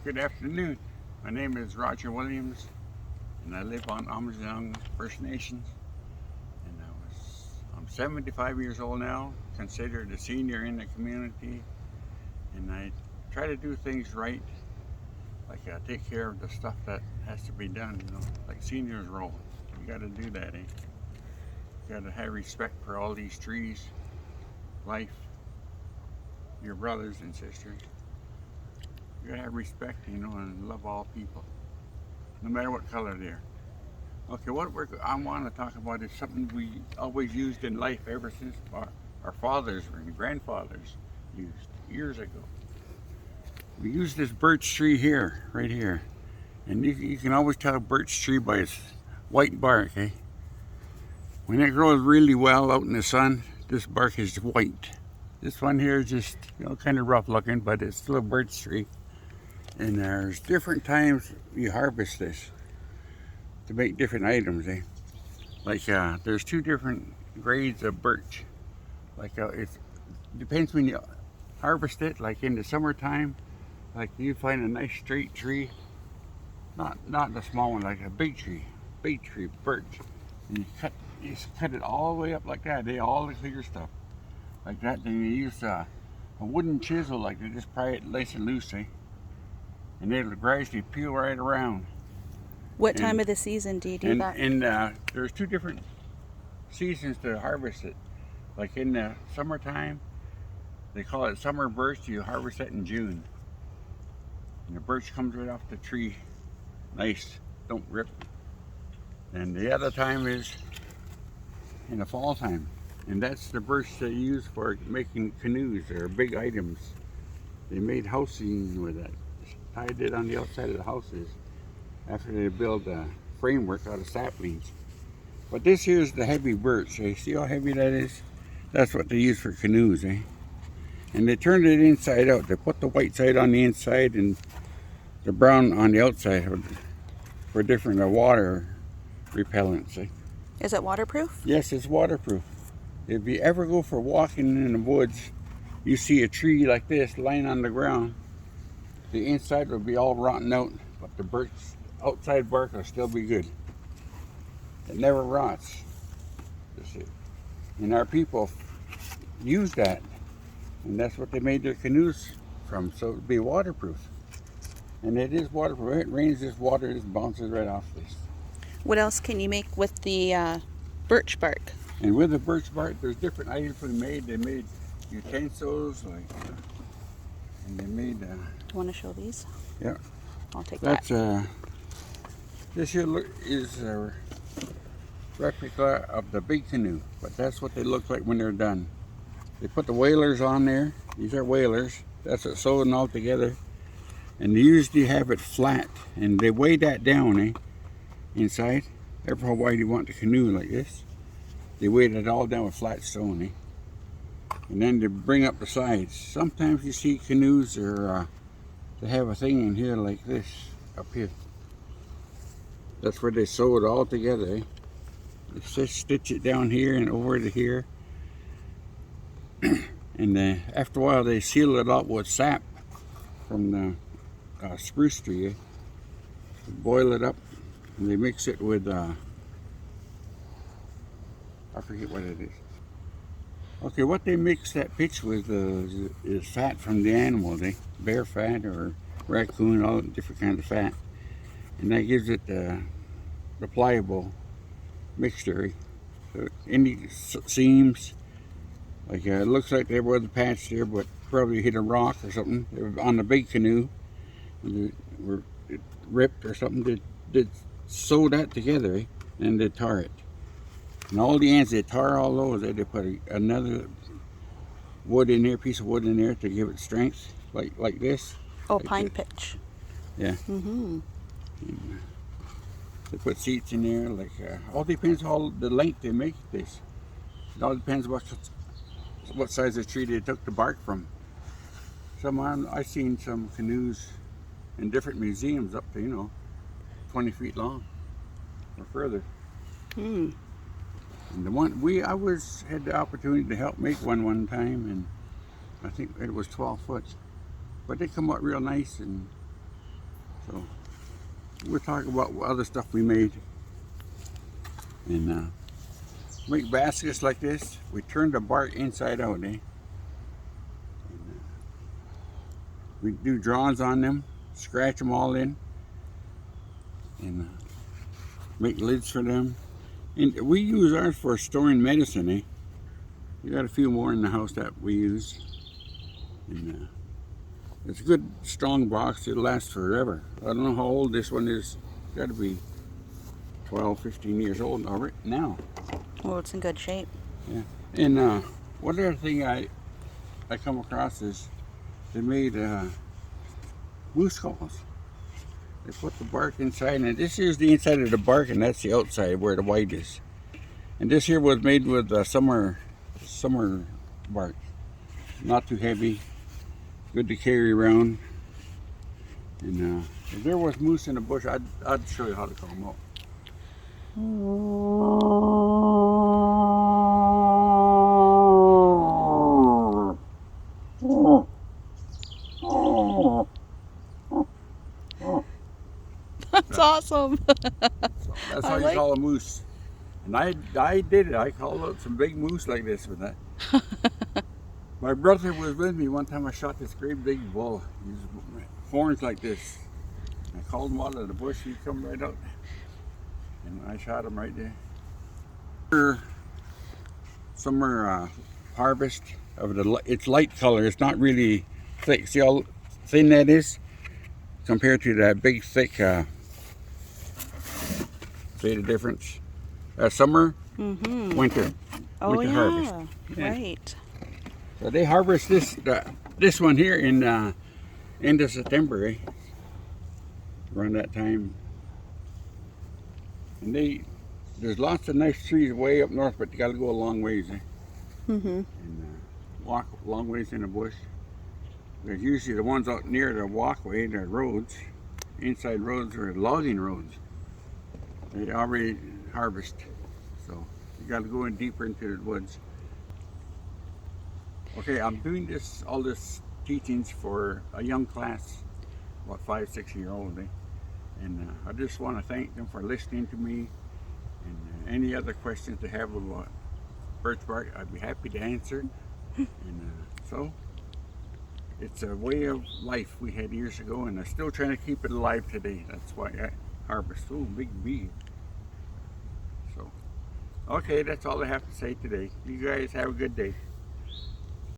Good afternoon. My name is Roger Williams, and I live on Amazon First Nations. And I'm 75 years old now, considered a senior in the community, and I try to do things right, like take care of the stuff that has to be done, like seniors role. You got to do that, You got to have respect for all these trees, life, your brothers and sisters. You gotta have respect, and love all people, no matter what color they are. Okay, I want to talk about is something we always used in life ever since our fathers and grandfathers used years ago. We use this birch tree here, right here, and you can always tell a birch tree by its white bark. When it grows really well out in the sun, this bark is white. This one here is just kind of rough looking, but it's still a birch tree. And there's different times you harvest this to make different items. Like there's two different grades of birch. Like it depends when you harvest it. Like in the summertime, like you find a nice straight tree, not the small one, like a big tree, birch. And you cut it all the way up like that. All the clear stuff like that. Then you use a wooden chisel, like to just pry it nice and loose. And it'll gradually peel right around. What time of the season do you do that? And there's two different seasons to harvest it. Like in the summertime, they call it summer birch. You harvest it in June. And the birch comes right off the tree. Nice, don't rip. And the other time is in the fall time. And that's the birch they use for making canoes or big items. They made housing with it. Tied it on the outside of the houses after they build a framework out of saplings. But this here is the heavy birch. See how heavy that is? That's what they use for canoes. And they turned it inside out. They put the white side on the inside and the brown on the outside for different water repellents. Is it waterproof? Yes, it's waterproof. If you ever go for walking in the woods, you see a tree like this lying on the ground, the inside will be all rotten out, but the birch outside bark will still be good. It never rots. And our people use that, and that's what they made their canoes from, so it would be waterproof. And it is waterproof. It rains, this water just bounces right off this. What else can you make with the birch bark? And with the birch bark, there's different items we made. They made utensils, and they made. Do you want to show these? Yeah. I'll take that. This here is a replica of the big canoe, but that's what they look like when they're done. They put the whalers on there. These are whalers. That's it sewn all together. And they usually have it flat, and they weigh that down, inside. Ever how wide you want the canoe like this. They weigh it all down with flat stone, And then they bring up the sides. Sometimes you see canoes they have a thing in here like this, up here. That's where they sew it all together, They just stitch it down here and over to here. And after a while they seal it up with sap from the spruce tree. They boil it up and they mix it with, I forget what it is. Okay, what they mix that pitch with is fat from the animal, bear fat or raccoon, all different kinds of fat. And that gives it the pliable mixture. So any seams, like it looks like there was a patch there, but probably hit a rock or something. They were on the big canoe, it ripped or something. They sew that together, and they tar it. And all the ends, they tar all those. They put another wood in there, piece of wood in there to give it strength, like this. Oh, like pine this. pitch. Yeah. Mm-hmm. And, they put seats in there. All depends how the length they make this. It all depends what size of tree they took the bark from. I've seen some canoes in different museums up to 20 feet long or further. Hmm. And the one had the opportunity to help make one time, and I think it was 12 foot. But they come out real nice, and So we'll talk about what other stuff we made. And make baskets like this. We turn the bark inside out, eh? And, we do drawings on them, scratch them all in, and make lids for them. And we use ours for storing medicine, eh? We got a few more in the house that we use. And it's a good, strong box. It'll last forever. I don't know how old this one is. It's got to be 12, 15 years old now. Well, it's in good shape. Yeah. And one other thing I come across is they made moose calls. They put the bark inside, and this here's the inside of the bark, and that's the outside where the white is. And this here was made with summer bark. Not too heavy, good to carry around. And if there was moose in the bush, I'd show you how to call them out. That's awesome. So that's how you call a moose. And I did it. I called out some big moose like this with that. My brother was with me one time. I shot this great big bull. He was horns like this. I called him out of the bush. He come right out, and I shot him right there. Summer harvest of it's light color. It's not really thick. See how thin that is compared to that big thick. See the difference? Summer, winter. Oh, winter yeah. harvest. Yeah. Right. So they harvest this one here in end of September, eh? Around that time. And there's lots of nice trees way up north, but you got to go a long ways, eh? And walk a long ways in the bush. There's usually the ones out near the walkway, the roads, inside roads or logging roads. They already harvest, so you got to go in deeper into the woods. Okay, I'm doing all this teachings for a young class, about 5, 6 year old, eh? And I just want to thank them for listening to me. And any other questions they have about birch bark, I'd be happy to answer. And so it's a way of life we had years ago, and I'm still trying to keep it alive today. That's why I harvest. Oh, big bee. So, okay, that's all I have to say today. You guys have a good day.